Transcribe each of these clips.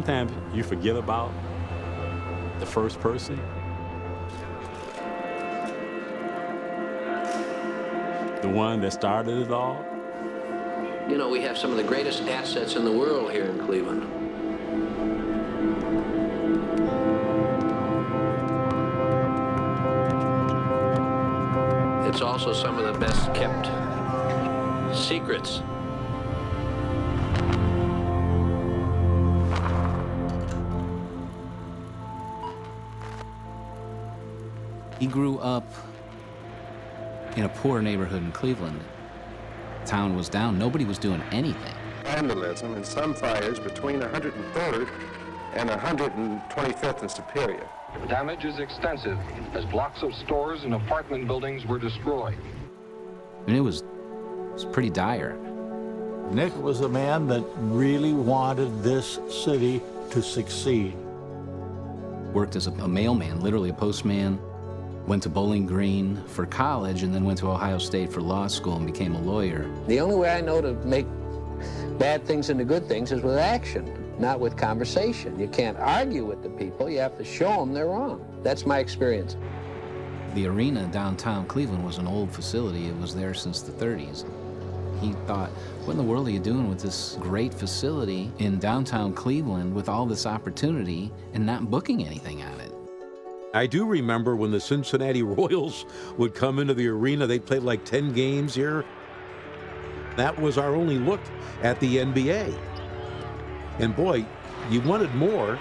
sometimes you forget about the first person. The one that started it all. You know, we have some of the greatest assets in the world here in Cleveland. It's also some of the best kept secrets. He grew up in a poor neighborhood in Cleveland. Town was down. Nobody was doing anything. Vandalism in some fires between 103rd and 125th and Superior. The damage is extensive as blocks of stores and apartment buildings were destroyed. I mean, it was pretty dire. Nick was a man that really wanted this city to succeed. Worked as a mailman, literally a postman. Went to Bowling Green for college and then went to Ohio State for law school and became a lawyer. The only way I know to make bad things into good things is with action, not with conversation. You can't argue with the people. You have to show them they're wrong. That's my experience. The arena downtown Cleveland was an old facility. It was there since the 30s. He thought, what in the world are you doing with this great facility in downtown Cleveland with all this opportunity and not booking anything at it? I do remember when the Cincinnati Royals would come into the arena. They played like 10 games here. That was our only look at the NBA. And boy, you wanted more.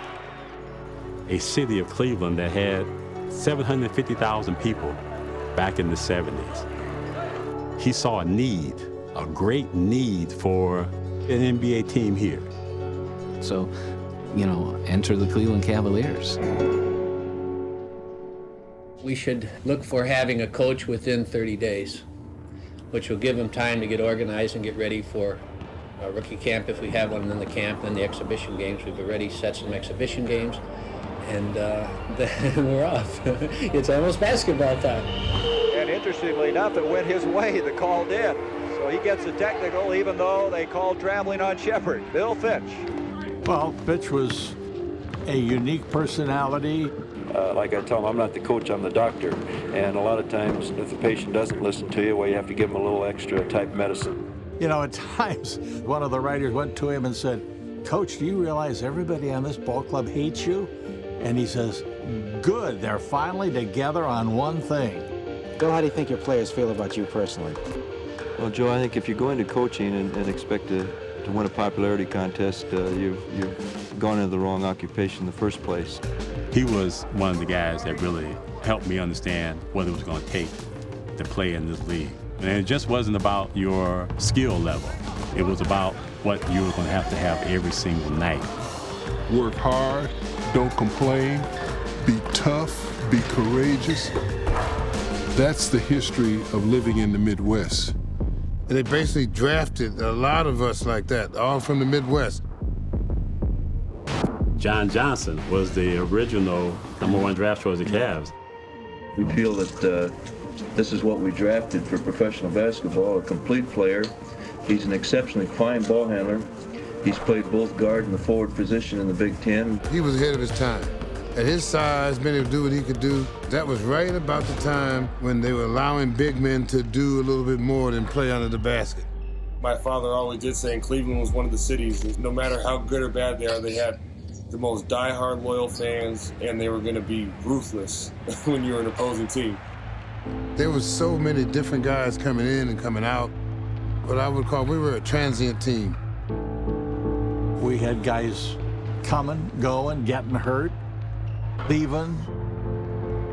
A city of Cleveland that had 750,000 people back in the 70s. He saw a need, a great need for an NBA team here. So, you know, enter the Cleveland Cavaliers. We should look for having a coach within 30 days, which will give him time to get organized and get ready for a rookie camp if we have one in the camp, and the exhibition games. We've already set some exhibition games, and then we're off. It's almost basketball time. And interestingly enough, it went his way. The call did. So he gets a technical, even though they called traveling on Shepard. Bill Fitch. Well, Fitch was a unique personality. Like I tell them, I'm not the coach, I'm the doctor. And a lot of times, if the patient doesn't listen to you, well, you have to give them a little extra type medicine. You know, at times, one of the writers went to him and said, Coach, do you realize everybody on this ball club hates you? And he says, good, they're finally together on one thing. Bill, how do you think your players feel about you personally? Well, Joe, I think if you're going to coaching and expect to win a popularity contest, you've gone into the wrong occupation in the first place. He was one of the guys that really helped me understand what it was going to take to play in this league. And it just wasn't about your skill level. It was about what you were going to have every single night. Work hard, don't complain, be tough, be courageous. That's the history of living in the Midwest. And they basically drafted a lot of us like that, all from the Midwest. John Johnson was the original #1 draft choice of the Cavs. We feel that this is what we drafted for professional basketball, a complete player. He's an exceptionally fine ball handler. He's played both guard and the forward position in the Big Ten. He was ahead of his time. At his size, being able to do what he could do, that was right about the time when they were allowing big men to do a little bit more than play under the basket. My father always did say Cleveland was one of the cities, no matter how good or bad they are, they had the most diehard loyal fans, and they were going to be ruthless when you were an opposing team. There was so many different guys coming in and coming out. What I would call, we were a transient team. We had guys coming, going, getting hurt, leaving.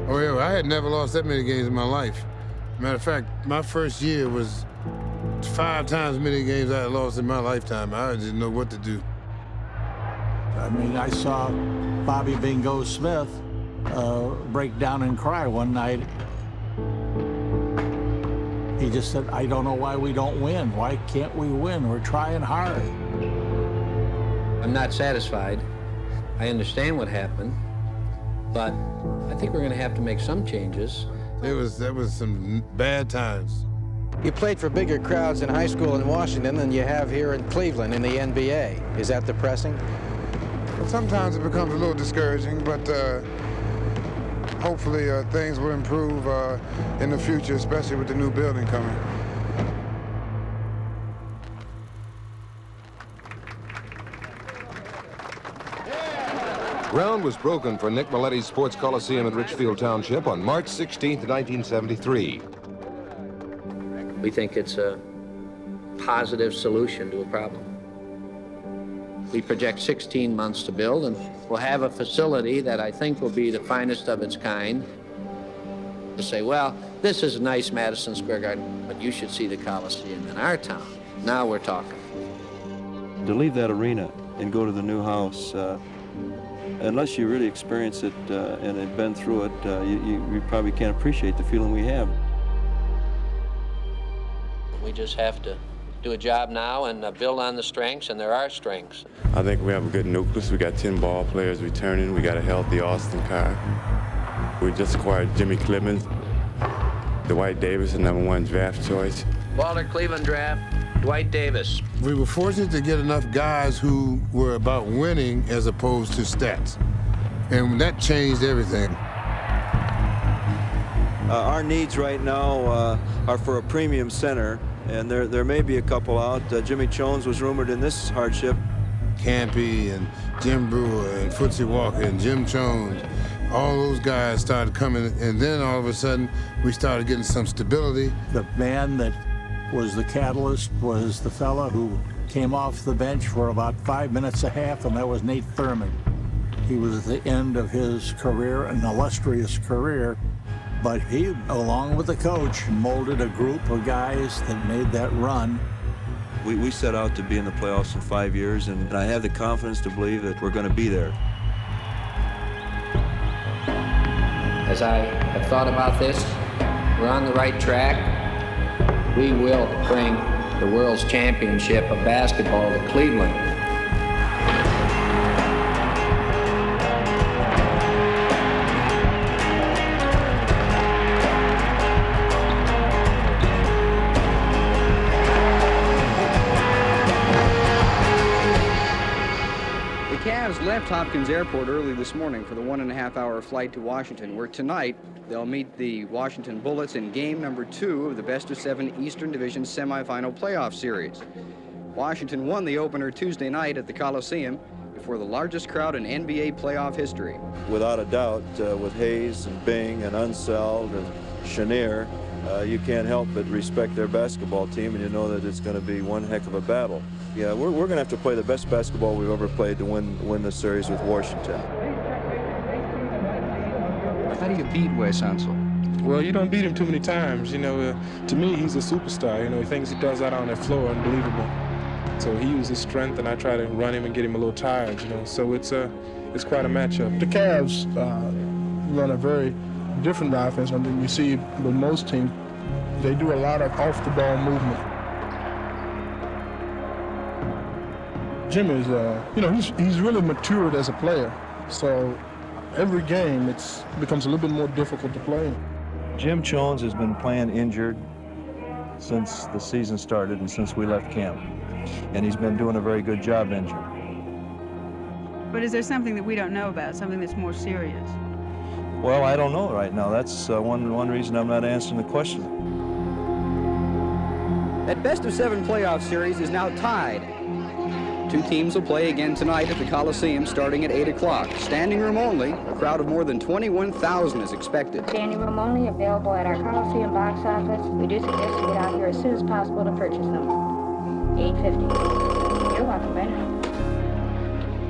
Oh yeah, I had never lost that many games in my life. Matter of fact, my first year was 5 times as many games I had lost in my lifetime. I didn't know what to do. I mean, I saw Bobby Bingo Smith break down and cry one night. He just said, I don't know why we don't win. Why can't we win? We're trying hard. I'm not satisfied. I understand what happened, but I think we're going to have to make some changes. That was some bad times. You played for bigger crowds in high school in Washington than you have here in Cleveland in the NBA. Is that depressing? Sometimes it becomes a little discouraging, but hopefully things will improve in the future, especially with the new building coming. Ground was broken for Nick Mileti's Sports Coliseum in Richfield Township on March 16, 1973. We think it's a positive solution to a problem. We project 16 months to build, and we'll have a facility that I think will be the finest of its kind. To say, well, this is a nice Madison Square Garden, but you should see the Coliseum in our town. Now we're talking. To leave that arena and go to the new house, unless you really experience it and have been through it, you probably can't appreciate the feeling we have. We just have to do a job now and build on the strengths, and there are strengths. I think we have a good nucleus. We got 10 ball players returning. We got a healthy Austin Carr. We just acquired Jimmy Clemens, Dwight Davis, the #1 draft choice. Walter Cleveland draft, Dwight Davis. We were fortunate to get enough guys who were about winning as opposed to stats. And that changed everything. Our needs right now are for a premium center, and there may be a couple out. Jimmy Jones was rumored in this hardship. Campy and Jim Brewer and Footsie Walker and Jim Jones, all those guys started coming, and then all of a sudden we started getting some stability. The man that was the catalyst was the fella who came off the bench for about 5 minutes a half, and that was Nate Thurman. He was at the end of his career, an illustrious career, but he, along with the coach, molded a group of guys that made that run. We set out to be in the playoffs in 5 years, and I have the confidence to believe that we're going to be there. As I have thought about this, we're on the right track. We will bring the world's championship of basketball to Cleveland. The Cavs left Hopkins Airport early this morning for the 1.5-hour flight to Washington, where tonight they'll meet the Washington Bullets in game number 2 of the best-of-7 Eastern Division semifinal playoff series. Washington won the opener Tuesday night at the Coliseum before the largest crowd in NBA playoff history. Without a doubt, with Hayes and Bing and Unseld and Chenier, you can't help but respect their basketball team, and you know that it's going to be one heck of a battle. Yeah, we're going to have to play the best basketball we've ever played to win the series with Washington. How do you beat Wes Unseld? Well, you don't beat him too many times. You know, to me, he's a superstar. You know, the things he does out on that floor are unbelievable. So he uses strength, and I try to run him and get him a little tired, you know. So it's quite a matchup. The Cavs run a very different offense than you see with most teams. They do a lot of off-the-ball movement. Jim is, you know, he's really matured as a player. So every game it becomes a little bit more difficult to play. Jim Jones has been playing injured since the season started and since we left camp. And he's been doing a very good job injured. But is there something that we don't know about, something that's more serious? Well, I don't know right now. That's one reason I'm not answering the question. That best-of-7 playoff series is now tied. Two teams will play again tonight at the Coliseum starting at 8 o'clock. Standing room only, a crowd of more than 21,000 is expected. Standing room only, available at our Coliseum box office. We do suggest you get out here as soon as possible to purchase them. $8.50. You're welcome, Ben.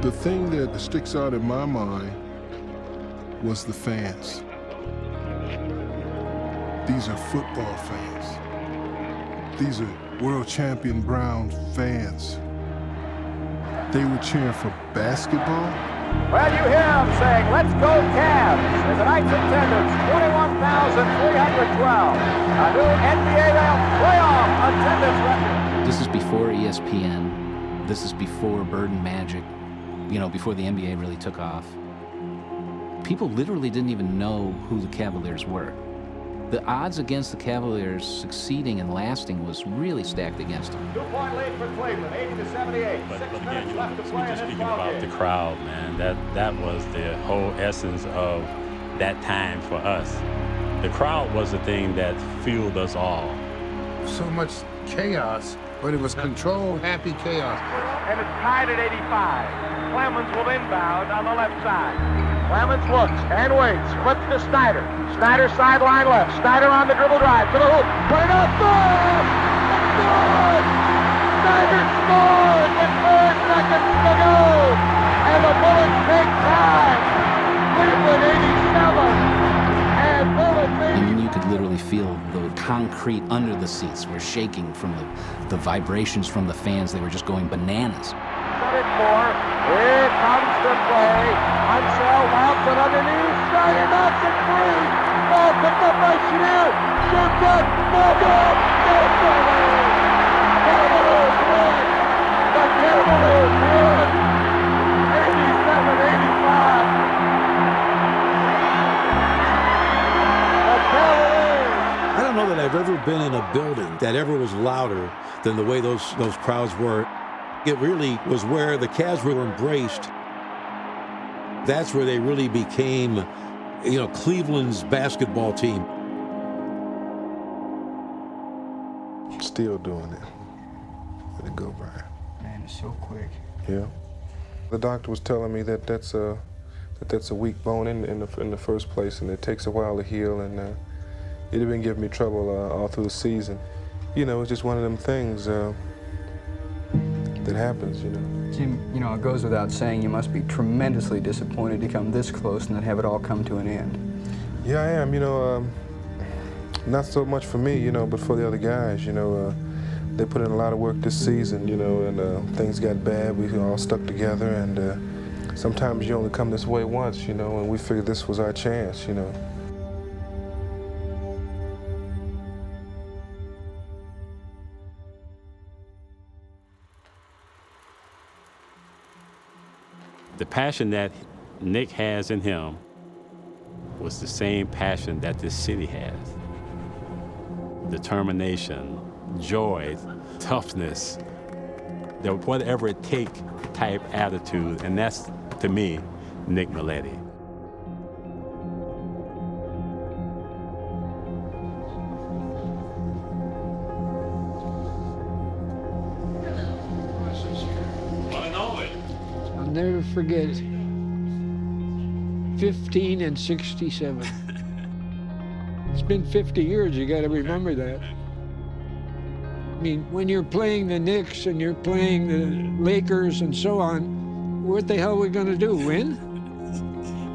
The thing that sticks out in my mind was the fans. These are football fans. These are world champion Browns fans. They were cheering for basketball. Well, you hear them saying, "Let's go Cavs." There's tonight's attendance, 21,312. A new NBA playoff attendance record. This is before ESPN. This is before Bird and Magic, you know, before the NBA really took off. People literally didn't even know who the Cavaliers were. The odds against the Cavaliers succeeding and lasting was really stacked against them. 2-point lead for Cleveland, 80-78. But 6 again, minutes left to we play in just this speaking ball about game. the crowd, man. That was the whole essence of that time for us. The crowd was the thing that fueled us all. So much chaos, but it was controlled, happy chaos. And it's tied at 85. Clemens will inbound on the left side. Clemens looks and waits, flips to Snyder. Snyder sideline left. Snyder on the dribble drive to the hoop. Put it up, good! Good! Snyder scored with 4 seconds to go. And the Bullets take time. Cleveland 87. And Bullets 80. I mean, you could literally feel the concrete under the seats were shaking from the vibrations from the fans. They were just going bananas. Set it for. Here comes the play. Unsell wraps it underneath. Snyder knocks it free. Ball picked up by Chenier. Shoots it. No good. No good. Cavaliers win. The Cavaliers win. 87-85. The Cavaliers. I don't know that I've ever been in a building that ever was louder than the way those crowds were. It really was where the Cavs were embraced. That's where they really became, Cleveland's basketball team. Still doing it. Let it go, Brian. Man, it's so quick. Yeah. The doctor was telling me that that's a weak bone in the first place, and it takes a while to heal, and it had been giving me trouble all through the season. It's just one of them things that happens, Jim, it goes without saying you must be tremendously disappointed to come this close and then have it all come to an end. Yeah, I am. Not so much for me, but for the other guys. They put in a lot of work this season, and things got bad. We all stuck together, and sometimes you only come this way once, and we figured this was our chance, The passion that Nick has in him was the same passion that this city has. Determination, joy, toughness, the whatever it take type attitude, and that's, to me, Nick Mileti. I'll never forget it. 15 and 67. It's been 50 years, you gotta remember that. I mean, when you're playing the Knicks and you're playing the Lakers and so on, what the hell are we gonna do, win?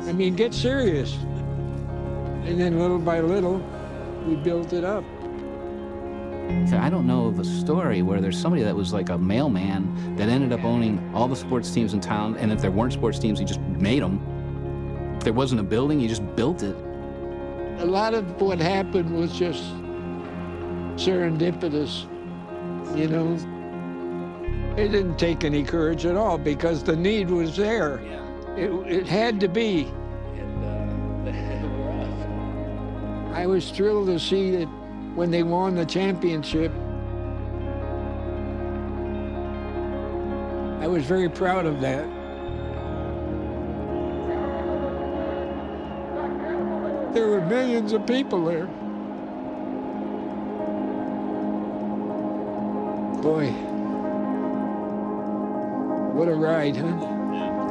I mean, get serious. And then little by little, we built it up. I don't know of a story where there's somebody that was like a mailman that ended up owning all the sports teams in town, and if there weren't sports teams, he just made them. If there wasn't a building, he just built it. A lot of what happened was just serendipitous, you know. It didn't take any courage at all because the need was there. It had to be. I was thrilled to see that when they won the championship. I was very proud of that. There were millions of people there. Boy, what a ride, huh?